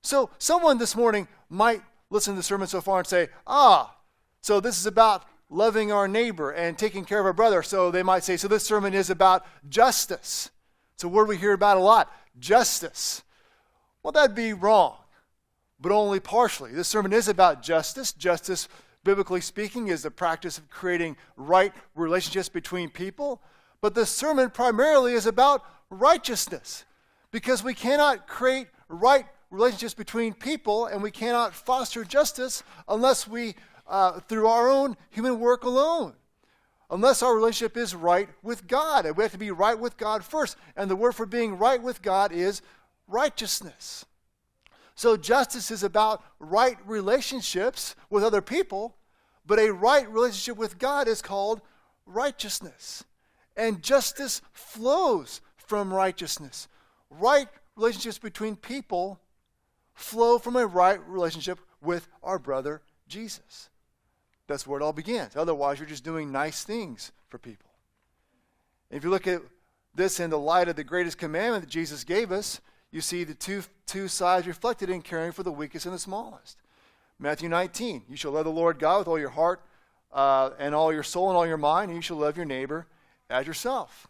So someone this morning might listen to the sermon so far and say, so this is about loving our neighbor and taking care of our brother. So they might say, so this sermon is about justice. It's a word we hear about a lot, justice. Well, that'd be wrong, but only partially. This sermon is about justice. Justice, biblically speaking, is the practice of creating right relationships between people. But this sermon primarily is about righteousness, because we cannot create right relationships between people, and we cannot foster justice unless we, through our own human work alone, unless our relationship is right with God. And we have to be right with God first. And the word for being right with God is righteousness. So justice is about right relationships with other people, but a right relationship with God is called righteousness. And justice flows from righteousness. Right relationships between people flow from a right relationship with our brother Jesus. That's where it all begins. Otherwise, you're just doing nice things for people. If you look at this in the light of the greatest commandment that Jesus gave us, you see the two sides reflected in caring for the weakest and the smallest. Matthew 19, you shall love the Lord God with all your heart and all your soul and all your mind, and you shall love your neighbor as yourself.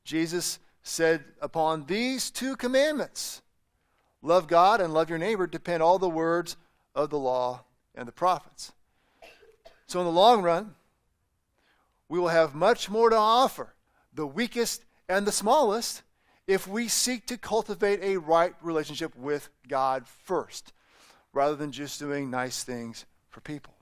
Jesus said, upon these two commandments, love God and love your neighbor, depend all the words of the law and the prophets. So in the long run, we will have much more to offer the weakest and the smallest if we seek to cultivate a right relationship with God first, rather than just doing nice things for people.